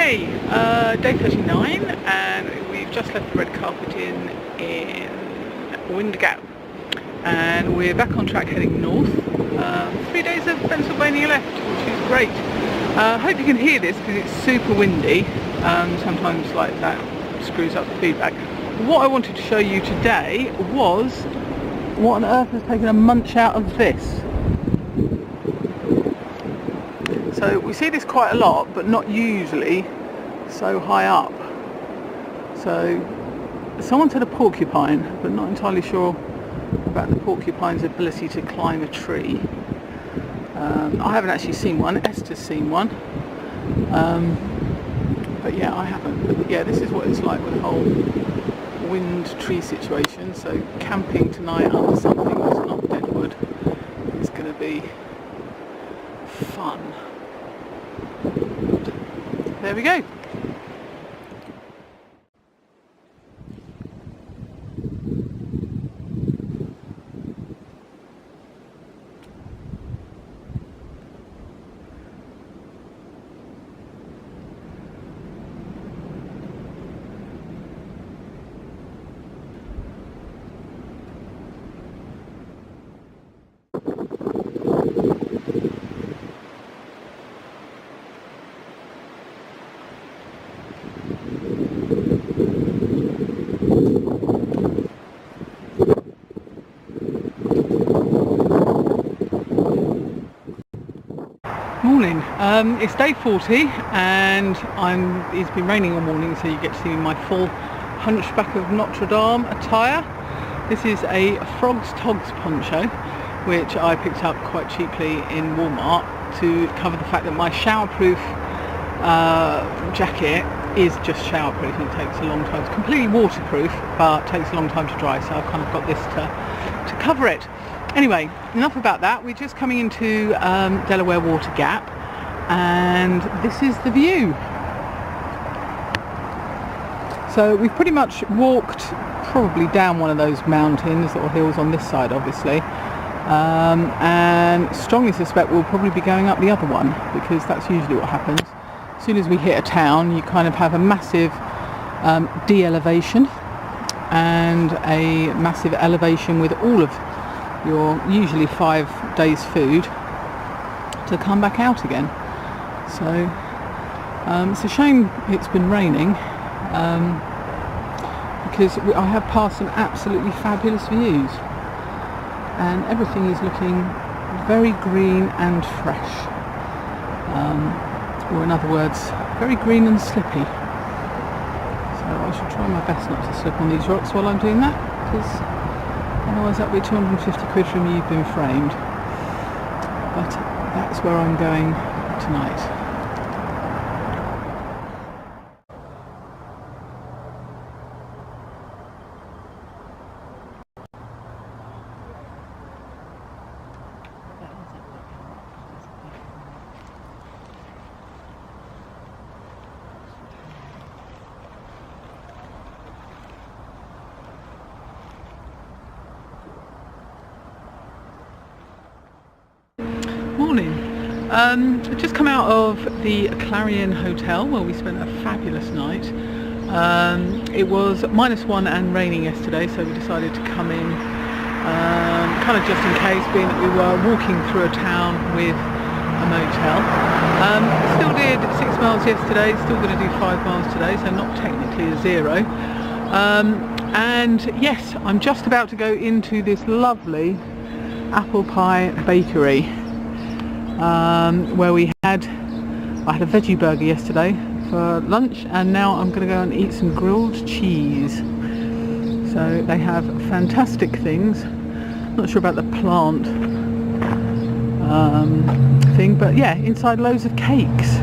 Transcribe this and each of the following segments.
Okay, day 39, and we've just left the red carpet in Wind Gap, and we're back on track heading north. 3 days of Pennsylvania left, which is great. I hope you can hear this because it's super windy. Sometimes like that screws up the feedback. What I wanted to show you today was what on earth has taken a munch out of this. So we see this quite a lot, but not usually so high up. So someone said a porcupine, but not entirely sure about the porcupine's ability to climb a tree. I haven't actually seen one. Esther's seen one, but yeah, I haven't. But yeah, this is what it's like with the whole wind tree situation. So camping tonight under something that's not deadwood is going to be fun. There we go. Morning. It's day 40 and it's been raining all morning, so you get to see my full Hunchback of Notre Dame attire. This is a Frogs Togs poncho, which I picked up quite cheaply in Walmart to cover the fact that my showerproof jacket is just showerproof and it takes a long time. It's completely waterproof, but takes a long time to dry, so I've kind of got this to cover it. Anyway, enough about that. We're just coming into Delaware Water Gap, and this is the view. So we've pretty much walked probably down one of those mountains or hills on this side, obviously, and strongly suspect we'll probably be going up the other one, because that's usually what happens. As soon as we hit a town, you kind of have a massive de-elevation and a massive elevation with all of your usually 5 days food to come back out again. So it's a shame it's been raining, because I have passed some absolutely fabulous views and everything is looking very green and fresh, or in other words, very green and slippy. So I should try my best not to slip on these rocks while I'm doing that, because otherwise that'll be 250 quid from You've Been Framed. But that's where I'm going tonight. Morning. I've just come out of the Clarion Hotel where we spent a fabulous night. It was -1 and raining yesterday, so we decided to come in kind of just in case, being that we were walking through a town with a motel. Still did 6 miles yesterday, still going to do 5 miles today, so not technically a zero. And yes, I'm just about to go into this lovely apple pie bakery, where I had a veggie burger yesterday for lunch, and now I'm going to go and eat some grilled cheese. So they have fantastic things. Not sure about the plant thing, but yeah, inside loads of cakes.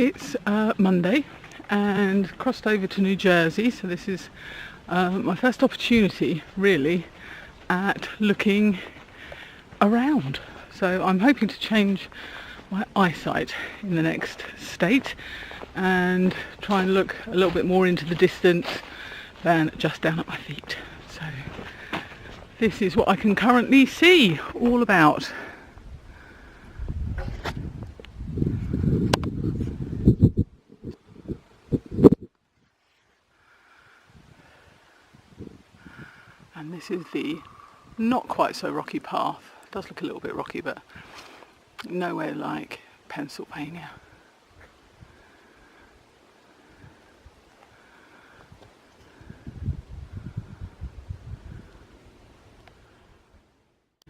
It's Monday and crossed over to New Jersey, so this is my first opportunity really at looking around. So I'm hoping to change my eyesight in the next state and try and look a little bit more into the distance than just down at my feet. So this is what I can currently see all about. And this is the not quite so rocky path. It does look a little bit rocky, but nowhere like Pennsylvania.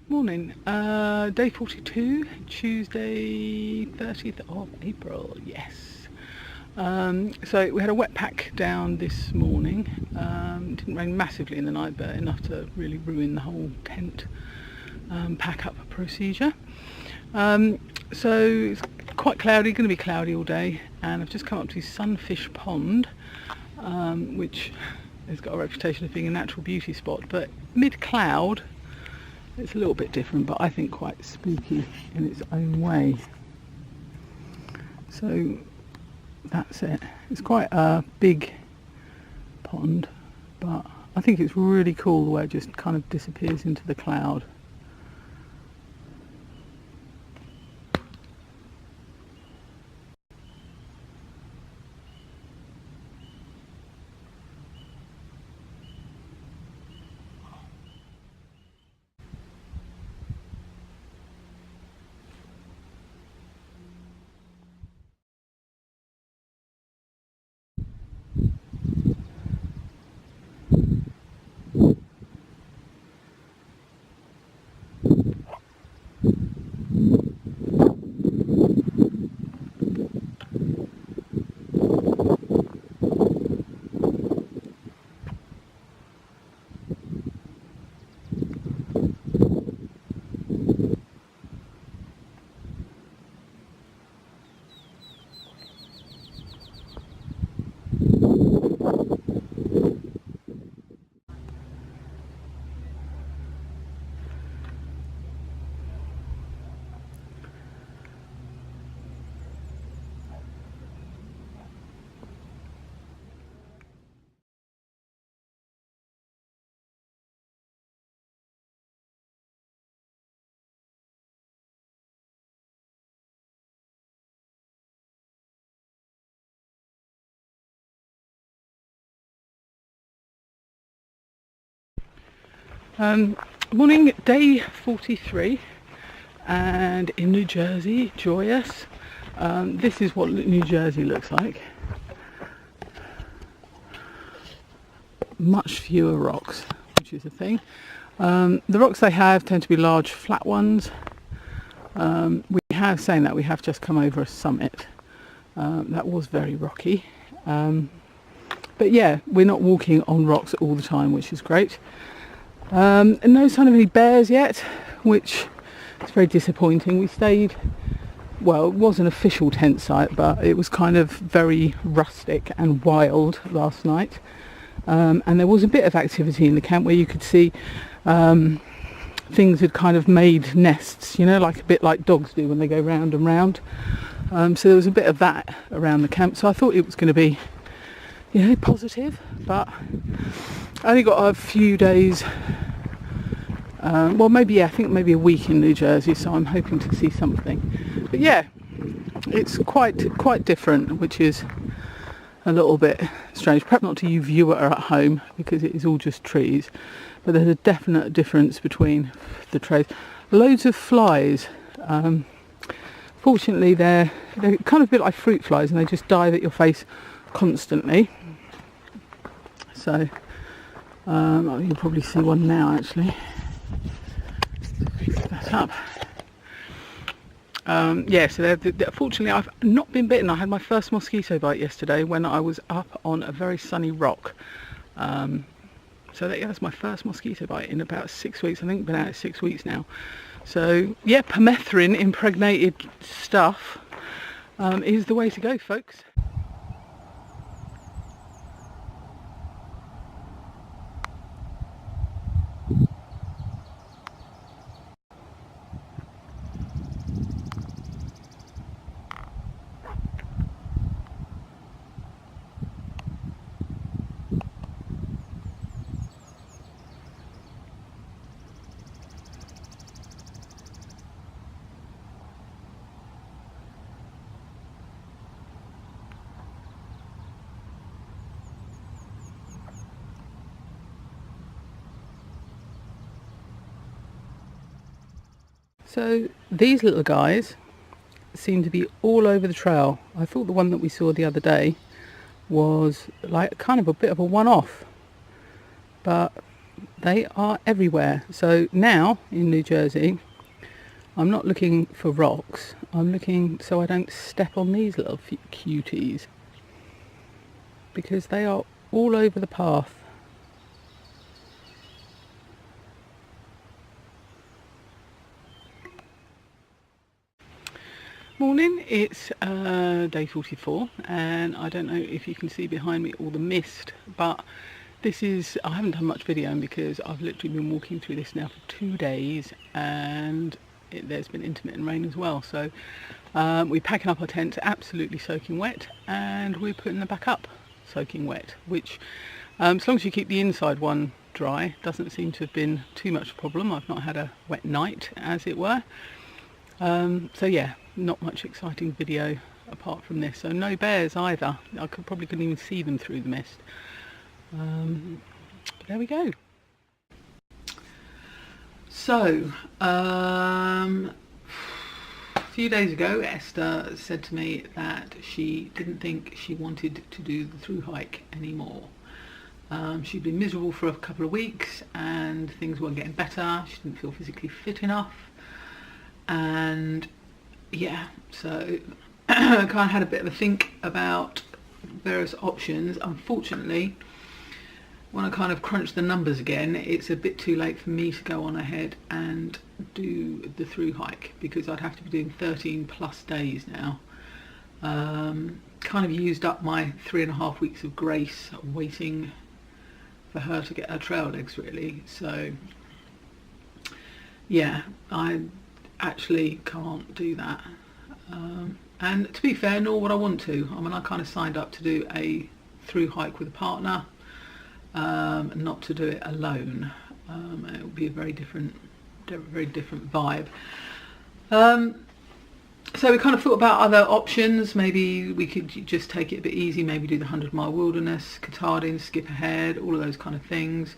Morning, day 42, Tuesday 30th of April, yes. So we had a wet pack down this morning. Didn't rain massively in the night, but enough to really ruin the whole tent pack up procedure. So it's quite cloudy, going to be cloudy all day, and I've just come up to Sunfish Pond, which has got a reputation of being a natural beauty spot, but mid-cloud it's a little bit different, but I think quite spooky in its own way. So that's it. It's quite a big pond, but I think it's really cool the way it just kind of disappears into the cloud. Morning, day 43, and in New Jersey, joyous. This is what New Jersey looks like. Much fewer rocks, which is a thing. The rocks they have tend to be large, flat ones. We have just come over a summit that was very rocky. But yeah, we're not walking on rocks all the time, which is great. And no sign of any bears yet, which is very disappointing. We stayed, well, it was an official tent site, but it was kind of very rustic and wild last night. And there was a bit of activity in the camp where you could see things had kind of made nests, you know, like a bit like dogs do when they go round and round. So there was a bit of that around the camp. So I thought it was going to be, you know, positive, but I only got a few days, well maybe, yeah, I think maybe a week in New Jersey, so I'm hoping to see something. But yeah, it's quite different, which is a little bit strange. Perhaps not to you viewer at home, because it is all just trees, but there's a definite difference between the trees. Loads of flies. Fortunately they're kind of a bit like fruit flies, and they just dive at your face constantly. So you can probably see one now actually. Pick that up. Yeah, so fortunately I've not been bitten. I had my first mosquito bite yesterday when I was up on a very sunny rock. So that's my first mosquito bite in about 6 weeks. I think I've been out 6 weeks now. So yeah, permethrin impregnated stuff. is the way to go, folks. So these little guys seem to be all over the trail. I thought the one that we saw the other day was like kind of a bit of a one-off, but they are everywhere. So now in New Jersey, I'm not looking for rocks. I'm looking so I don't step on these little cuties, because they are all over the path. Morning, it's day 44, and I don't know if you can see behind me all the mist, but this is, I haven't done much videoing because I've literally been walking through this now for 2 days, and there's been intermittent rain as well. So we're packing up our tents absolutely soaking wet, and we're putting them back up soaking wet, which as long as you keep the inside one dry, doesn't seem to have been too much of a problem. I've not had a wet night, as it were. So yeah, not much exciting video apart from this. So no bears either. I probably couldn't even see them through the mist. But there we go. So a few days ago, Esther said to me that she didn't think she wanted to do the through hike anymore. She'd been miserable for a couple of weeks and things weren't getting better. She didn't feel physically fit enough. And yeah, so I kind of had a bit of a think about various options. Unfortunately, when I kind of crunch the numbers again, it's a bit too late for me to go on ahead and do the through hike, because I'd have to be doing 13 plus days now. Kind of used up my 3.5 weeks of grace waiting for her to get her trail legs, really. So yeah, I actually can't do that, and to be fair, nor would I want to. I mean, I kind of signed up to do a through hike with a partner, not to do it alone. It would be a very different vibe. So we kind of thought about other options. Maybe we could just take it a bit easy, maybe do the 100-mile wilderness, Katahdin, skip ahead, all of those kind of things.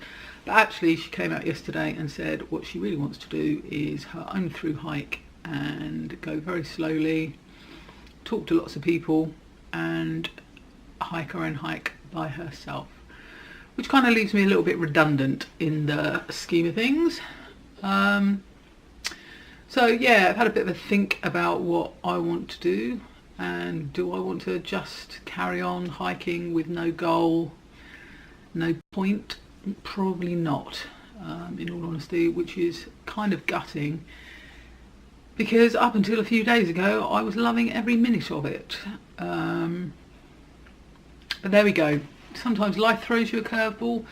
But actually she came out yesterday and said what she really wants to do is her own through hike, and go very slowly, talk to lots of people, and hike her own hike by herself, which kind of leaves me a little bit redundant in the scheme of things. So yeah, I've had a bit of a think about what I want to do, and do I want to just carry on hiking with no goal, no point? Probably not, in all honesty, which is kind of gutting, because up until a few days ago I was loving every minute of it. But there we go. Sometimes life throws you a curveball,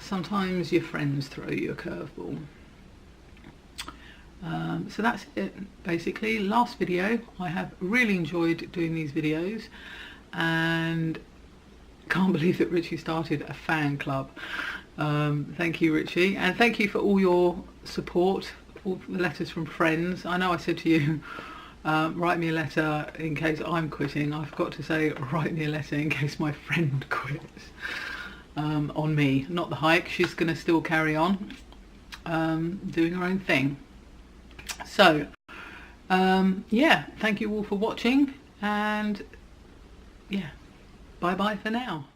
sometimes your friends throw you a curveball. So that's it, basically. Last video. I have really enjoyed doing these videos, and can't believe that Richie started a fan club. Thank you, Richie, and thank you for all your support, all the letters from friends. I know I said to you, write me a letter in case I'm quitting. I forgot to say, write me a letter in case my friend quits on me, not the hike. She's going to still carry on doing her own thing. So yeah, thank you all for watching, and yeah, bye bye for now.